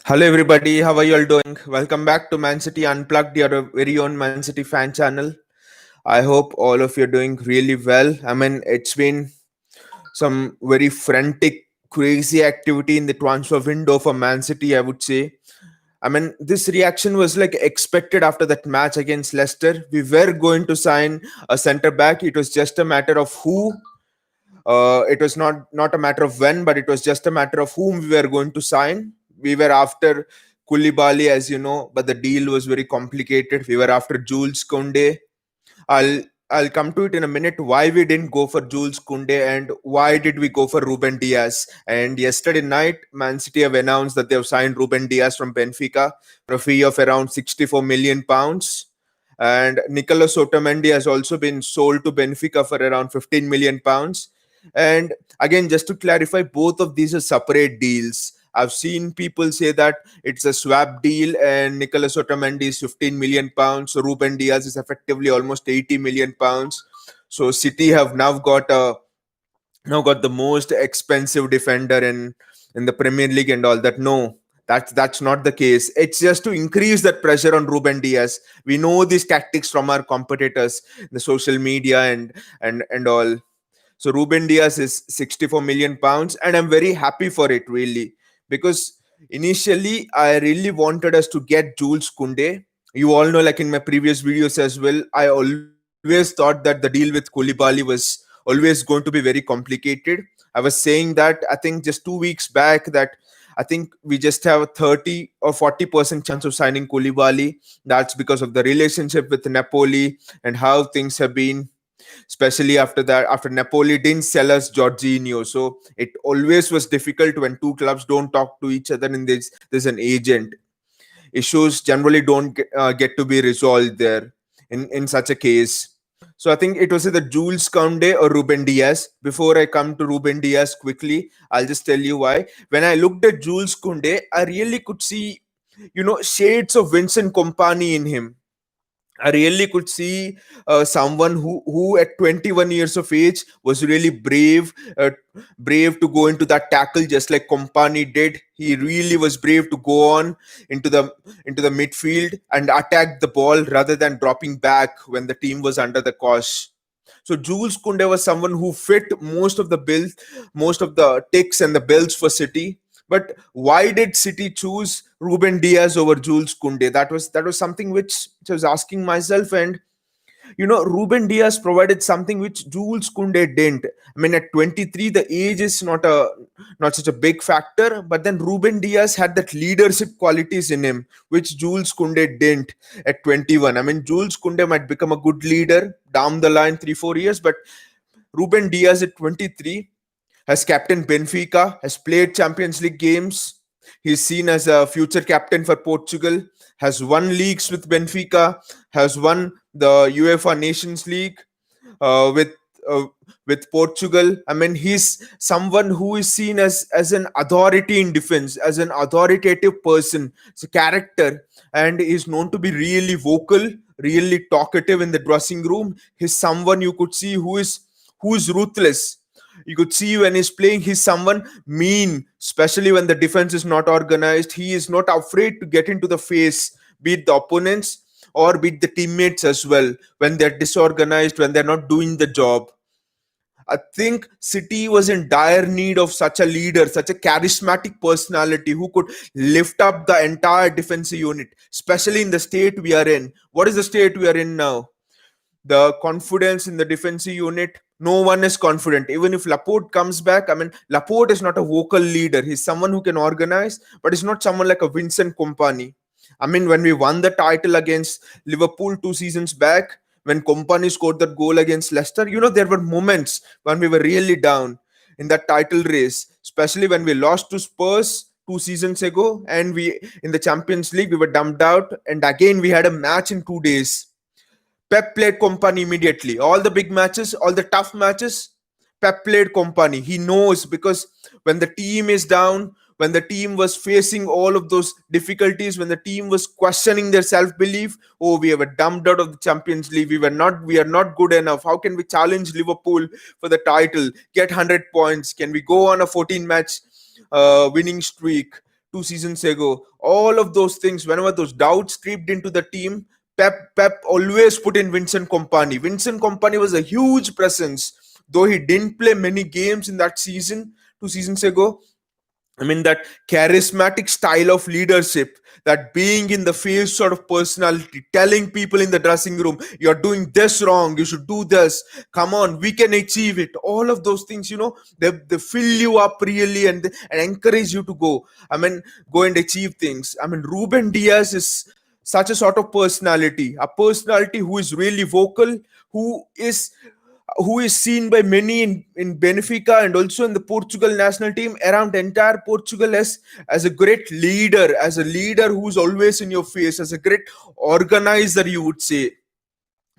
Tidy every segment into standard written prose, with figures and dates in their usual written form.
Hello, everybody. How are you all doing? Welcome back to Man City Unplugged, your very own Man City fan channel. I hope all of you are doing really well. I mean, it's been some very frantic, crazy activity in the transfer window for Man City, I would say. I mean, this reaction was like expected after that match against Leicester. We were going to sign a centre back. It was just a matter of who. It was not a matter of when, but it was just a matter of whom we were going to sign. We were after Koulibaly, as you know, but the deal was very complicated. We were after Jules Koundé. I'll I'll come to it in a minute. Why we didn't go for Jules Koundé and why did we go for Ruben Diaz? And yesterday night, Man City have announced that they have signed Ruben Diaz from Benfica for a fee of around 64 million pounds. And Nicolas Otamendi has also been sold to Benfica for around 15 million pounds. And again, just to clarify, both of these are separate deals. I've seen people say that it's a swap deal and Nicolas Otamendi is 15 million pounds. So Ruben Diaz is effectively almost 80 million pounds. So City have now got the most expensive defender in the Premier League and all that. No, that's not the case. It's just to increase that pressure on Ruben Diaz. We know these tactics from our competitors, the social media and all. So Ruben Diaz is 64 million pounds, and I'm very happy for it, really, because initially I really wanted us to get Jules Koundé. You all know, like in my previous videos as well, I always thought that the deal with Koulibaly was always going to be very complicated. I was saying that I think just 2 weeks back that I think we just have a 30 or 40% chance of signing Koulibaly. That's because of the relationship with Napoli and how things have been, especially after that, after Napoli didn't sell us Jorginho. So it always was difficult when two clubs don't talk to each other and there's an agent. Issues generally don't get to be resolved there in such a case. So I think it was either Jules Koundé or Ruben Diaz. Before I come to Ruben Diaz quickly, I'll just tell you why. When I looked at Jules Koundé, I really could see, shades of Vincent Kompany in him. I really could see someone who at 21 years of age was really brave to go into that tackle just like Kompany did. He really was brave to go on into the into the midfield and attack the ball rather than dropping back when the team was under the cosh. So Jules Koundé was someone who fit most of the ticks and the bills for City. But why did City choose Ruben Diaz over Jules Koundé? That was something which I was asking myself, and Ruben Diaz provided something which Jules Koundé didn't. I mean, at 23, the age is not such a big factor, but then Ruben Diaz had that leadership qualities in him, which Jules Koundé didn't at 21. I mean, Jules Koundé might become a good leader down the line 3 4 years, but Ruben Diaz at 23 has captained Benfica, has played Champions League games. He's seen as a future captain for Portugal, has won leagues with Benfica, has won the UEFA Nations League uh, with uh, with Portugal. I mean, he's someone who is seen as an authority in defense, as an authoritative person, as a character, and is known to be really vocal, really talkative in the dressing room. He's someone you could see who is ruthless. You could see when he's playing, he's someone mean, especially when the defense is not organized. He is not afraid to get into the face, beat the opponents or beat the teammates as well when they're disorganized, when they're not doing the job. I think City was in dire need of such a leader, such a charismatic personality who could lift up the entire defensive unit, especially in the state we are in. What is the state we are in now? The confidence in the defensive unit, no one is confident. Even if Laporte comes back, I mean, Laporte is not a vocal leader. He's someone who can organize, but he's not someone like a Vincent Kompany. I mean, when we won the title against Liverpool 2 seasons back, when Kompany scored that goal against Leicester, there were moments when we were really down in that title race, especially when we lost to Spurs 2 seasons ago, and we in the Champions League we were dumped out, and again we had a match in 2 days. Pep played Company immediately. All the big matches, all the tough matches, Pep played Company. He knows because when the team is down, when the team was facing all of those difficulties, when the team was questioning their self-belief, oh, we were dumped out of the Champions League. We are not good enough. How can we challenge Liverpool for the title? Get 100 points? Can we go on a 14 match winning streak? 2 seasons ago, all of those things, whenever those doubts creeped into the team, Pep always put in Vincent Kompany. Vincent Kompany was a huge presence, though he didn't play many games in that season 2 seasons ago. I mean, that charismatic style of leadership, that being in the face sort of personality, telling people in the dressing room, you're doing this wrong, you should do this, come on, we can achieve it. All of those things, they fill you up really, and encourage you to go. I mean, go and achieve things. I mean, Ruben Diaz is such a sort of personality, a personality who is really vocal, who is who is seen by many in Benfica and also in the Portugal national team, around entire Portugal, as a great leader, as a leader who's always in your face, as a great organizer, you would say.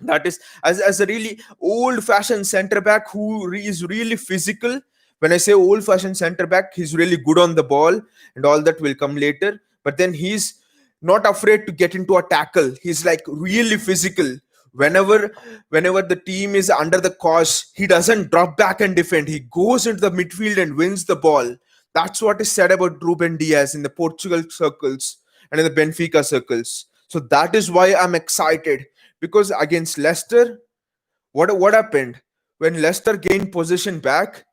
That is, as a really old fashioned center back who is really physical. When I say old fashioned center back, he's really good on the ball, and all that will come later. But then he's not afraid to get into a tackle. He's like really physical. Whenever the team is under the cosh, he doesn't drop back and defend. He goes into the midfield and wins the ball. That's what is said about Ruben Diaz in the Portugal circles and in the Benfica circles. So that is why I'm excited, because against Leicester, what happened when Leicester gained possession back?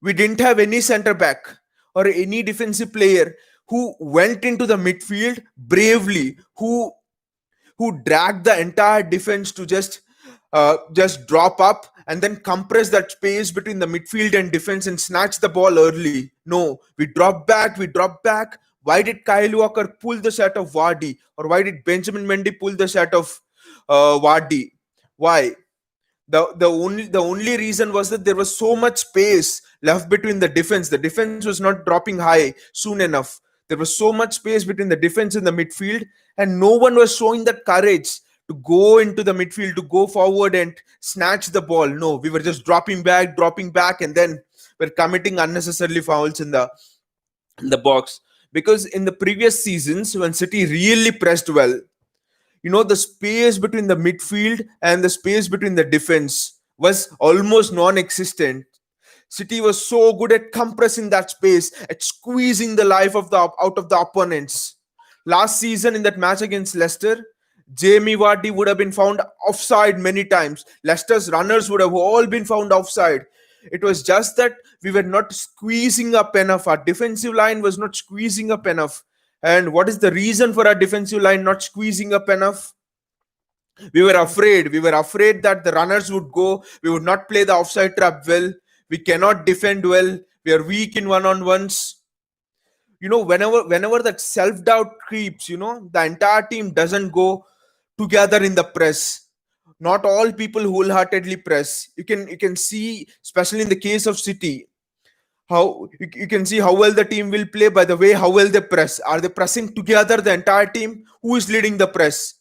We didn't have any center back or any defensive player who went into the midfield bravely, who dragged the entire defense to just drop up and then compress that space between the midfield and defense and snatch the ball early. No, we dropped back. We dropped back. Why did Kyle Walker pull the shot of Vardy, or why did Benjamin Mendy pull the shot of Vardy? Why? The only reason was that there was so much space left between the defense. The defense was not dropping high soon enough. There was so much space between the defense and the midfield, and no one was showing that courage to go into the midfield, to go forward and snatch the ball. No, we were just dropping back, and then we're committing unnecessarily fouls in the box. Because in the previous seasons, when City really pressed well, the space between the midfield and the space between the defense was almost non-existent. City was so good at compressing that space, at squeezing the life out of the opponents. Last season in that match against Leicester, Jamie Vardy would have been found offside many times. Leicester's runners would have all been found offside. It was just that we were not squeezing up enough. Our defensive line was not squeezing up enough. And what is the reason for our defensive line not squeezing up enough? We were afraid. We were afraid that the runners would go. We would not play the offside trap well. We cannot defend well. We are weak in one-on-ones. Whenever that self-doubt creeps, the entire team doesn't go together in the press. Not all people wholeheartedly press. You can see, especially in the case of City, how you can see how well the team will play by the way how well they press. Are they pressing together, the entire team? Who is leading the press?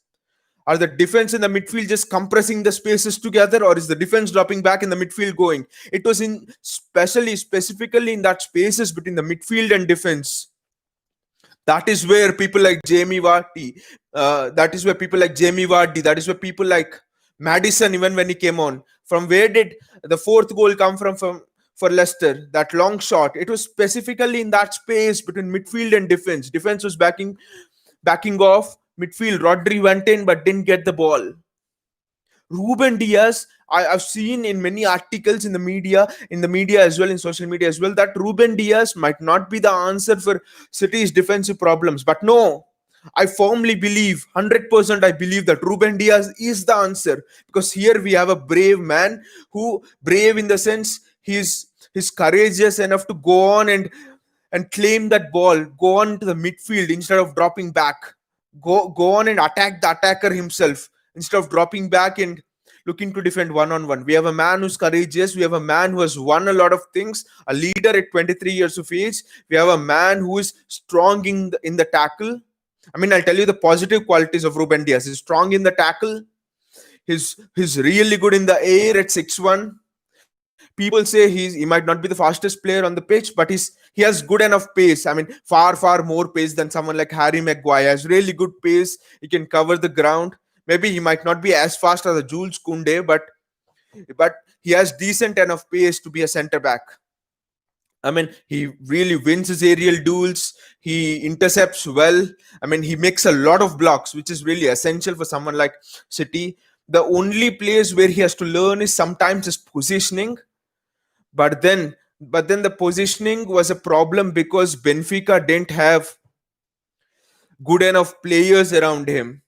Are the defense and the midfield just compressing the spaces together, or is the defense dropping back in the midfield going? It was specifically in that spaces between the midfield and defense. That is where people like Jamie Vardy, that is where people like Madison, even when he came on. From where did the fourth goal come from for Leicester? That long shot. It was specifically in that space between midfield and defense. Defense was backing off. Midfield, Rodri went in but didn't get the ball. Ruben Diaz, I've seen in many articles in the media as well, in social media as well, that Ruben Diaz might not be the answer for City's defensive problems. But no, I firmly believe, 100% I believe that Ruben Diaz is the answer. Because here we have a brave man, who, brave in the sense, he's courageous enough to go on and claim that ball, go on to the midfield instead of dropping back. Go on and attack the attacker himself instead of dropping back and looking to defend one-on-one. We have a man who's courageous. We have a man who has won a lot of things, a leader at 23 years of age. We have a man who is strong in the tackle. I mean, I'll tell you the positive qualities of Ruben Diaz. He's strong in the tackle. He's really good in the air at 6'1". People say he might not be the fastest player on the pitch, but he has good enough pace. I mean, far more pace than someone like Harry Maguire. He has really good pace. He can cover the ground. Maybe he might not be as fast as a Jules Koundé, but he has decent enough pace to be a centre back. I mean, he really wins his aerial duels. He intercepts well. I mean, he makes a lot of blocks, which is really essential for someone like City. The only place where he has to learn is sometimes his positioning. But then the positioning was a problem because Benfica didn't have good enough players around him.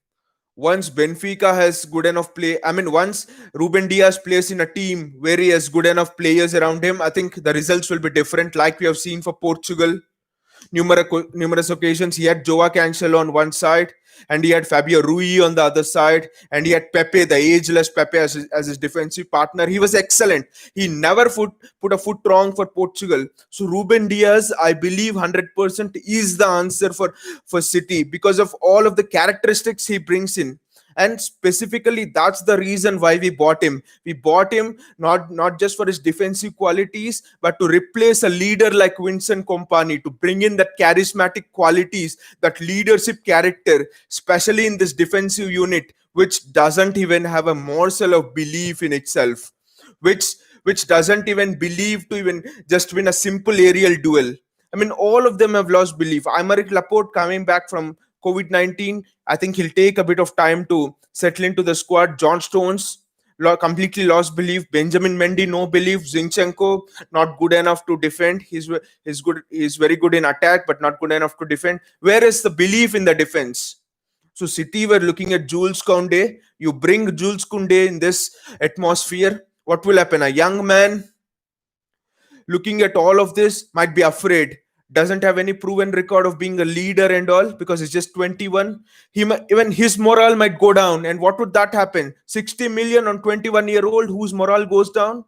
Once Benfica has good enough play, I mean, once Ruben Diaz plays in a team where he has good enough players around him, I think the results will be different, like we have seen for Portugal numerous occasions. He had Joao Cancelo on one side, and he had Fabio Rui on the other side, and he had Pepe, the ageless Pepe, as his defensive partner. He was excellent. He never put a foot wrong for Portugal. So Ruben Diaz, I believe 100% is the answer for City because of all of the characteristics he brings in. And specifically, that's the reason why we bought him. We bought him not just for his defensive qualities, but to replace a leader like Vincent Kompany, to bring in that charismatic qualities, that leadership character, especially in this defensive unit, which doesn't even have a morsel of belief in itself, which which doesn't even believe to even just win a simple aerial duel. I mean, all of them have lost belief. Aymeric Laporte coming back from COVID-19, I think he'll take a bit of time to settle into the squad. John Stones completely lost belief. Benjamin Mendy, no belief. Zinchenko, not good enough to defend. He's very good in attack, but not good enough to defend. Where is the belief in the defense? So City were looking at Jules Koundé. You bring Jules Koundé in this atmosphere, what will happen? A young man looking at all of this might be afraid, doesn't have any proven record of being a leader and all because he's just 21. Even his morale might go down. And what would that happen? 60 million on 21-year-old whose morale goes down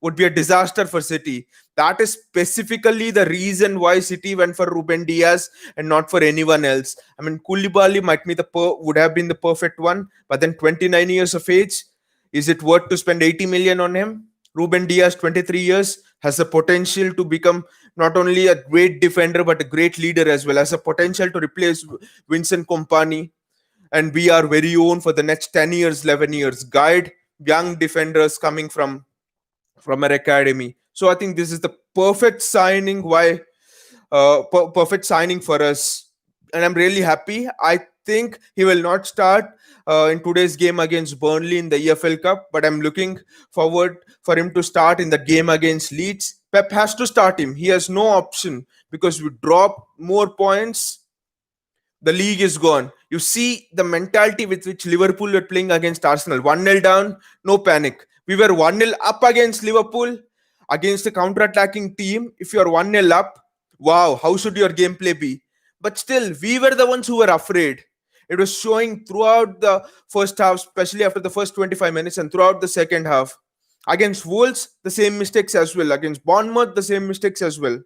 would be a disaster for City. That is specifically the reason why City went for Ruben Diaz and not for anyone else. I mean, Koulibaly might be would have been the perfect one, but then 29 years of age, is it worth to spend 80 million on him? Ruben Diaz, 23 years, has the potential to become not only a great defender but a great leader as well. Has a potential to replace Vincent Kompany and be our very own for the next 10 years, 11 years. Guide young defenders coming from our academy. So I think this is the perfect signing. Perfect signing for us, and I'm really happy. I think he will not start in today's game against Burnley in the EFL Cup, but I'm looking forward for him to start in the game against Leeds. Pep has to start him. He has no option because we drop more points, the league is gone. You see the mentality with which Liverpool were playing against Arsenal. 1-0 down, no panic. We were 1-0 up against Liverpool, against a counter-attacking team. If you're 1-0 up, wow, how should your gameplay be? But still, we were the ones who were afraid. It was showing throughout the first half, especially after the first 25 minutes and throughout the second half. Against Wolves, the same mistakes as well. Against Bournemouth, the same mistakes as well.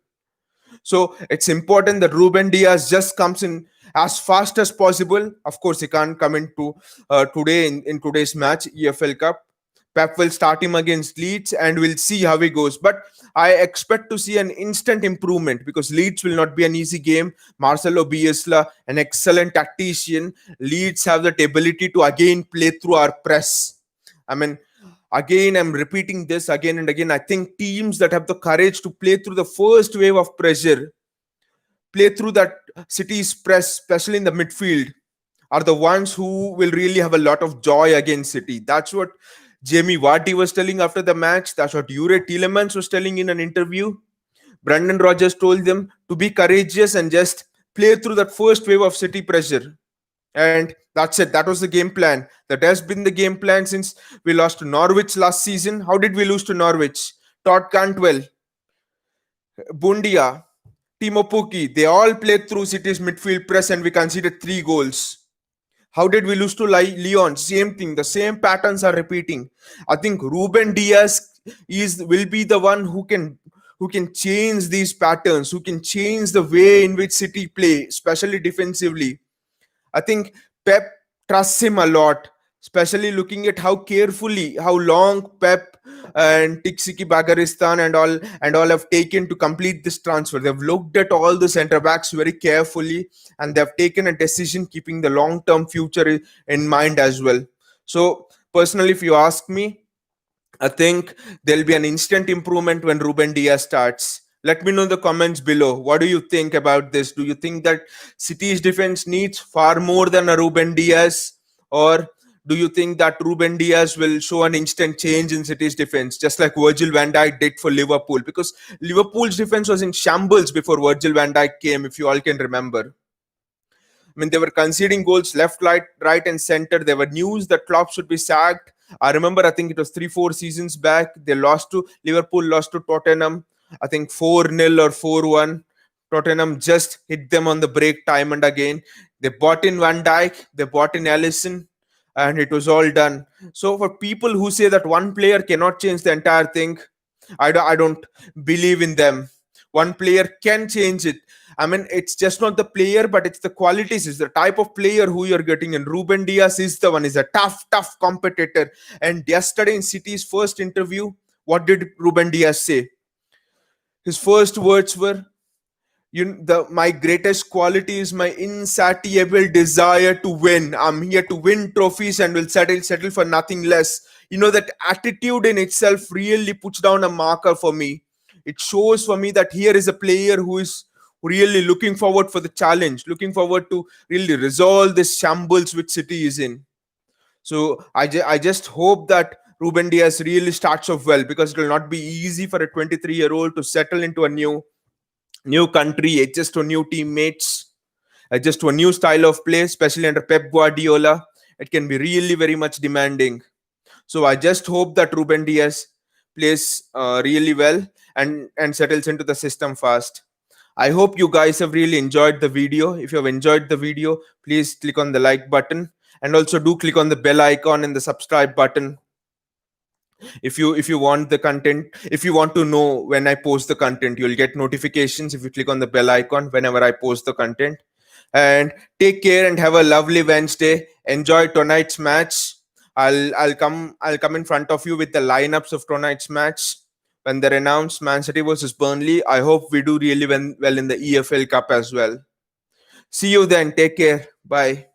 So it's important that Ruben Diaz just comes in as fast as possible. Of course, he can't come into today in today's match, EFL Cup. Pep will start him against Leeds and we'll see how he goes. But I expect to see an instant improvement because Leeds will not be an easy game. Marcelo Bielsa, an excellent tactician. Leeds have that ability to again play through our press. I mean, again, I'm repeating this again and again. I think teams that have the courage to play through the first wave of pressure, play through that City's press, especially in the midfield, are the ones who will really have a lot of joy against City. That's what Jamie Vardy was telling after the match. That's what Jure Tielemans was telling in an interview. Brendan Rodgers told them to be courageous and just play through that first wave of City pressure. And that's it. That was the game plan. That has been the game plan since we lost to Norwich last season. How did we lose to Norwich? Todd Cantwell, Bundia, Timo Pukki, they all played through City's midfield press and we conceded 3 goals. How did we lose to Lyon? Same thing. The same patterns are repeating. I think Ruben Diaz will be the one who can change these patterns, who can change the way in which City play, especially defensively. I think Pep trusts him a lot, especially looking at how carefully, how long Pep and Tixiki Bagaristan and all have taken to complete this transfer. They've looked at all the centre backs very carefully and they've taken a decision keeping the long-term future in mind as well. So personally, if you ask me, I think there'll be an instant improvement when Ruben Diaz starts. Let me know in the comments below. What do you think about this? Do you think that City's defense needs far more than a Ruben Diaz, or do you think that Ruben Diaz will show an instant change in City's defense, just like Virgil van Dijk did for Liverpool? Because Liverpool's defense was in shambles before Virgil van Dijk came, if you all can remember. I mean, they were conceding goals left, right, and center. There were news that Klopp should be sacked. I remember, I think it was 3, 4 seasons back. They lost to Liverpool, lost to Tottenham. I think 4-0 or 4-1. Tottenham just hit them on the break time and again. They bought in Van Dijk, they bought in Allison, and it was all done. So, for people who say that one player cannot change the entire thing, I don't believe in them. One player can change it. I mean, it's just not the player, but it's the qualities, it's the type of player who you're getting. And Ruben Diaz is the one, is a tough competitor. And yesterday in City's first interview, what did Ruben Diaz say? His first words were, my greatest quality is my insatiable desire to win. I'm here to win trophies and will settle for nothing less. That attitude in itself really puts down a marker for me. It shows for me that here is a player who is really looking forward for the challenge, looking forward to really resolve this shambles which City is in. So I just hope that Ruben Diaz really starts off well, because it will not be easy for a 23-year-old to settle into a new country, adjust to new teammates, adjust to a new style of play, especially under Pep Guardiola. It can be really very much demanding. So I just hope that Ruben Diaz plays really well and settles into the system fast. I hope you guys have really enjoyed the video. If you have enjoyed the video, please click on the like button, and also do click on the bell icon and the subscribe button. If you want the content, if you want to know when I post the content, you'll get notifications if you click on the bell icon whenever I post the content. And take care and have a lovely Wednesday. Enjoy tonight's match. I'll come in front of you with the lineups of tonight's match when they're announced. Man City versus Burnley. I hope we do really well in the EFL Cup as well. See you then. Take care. Bye.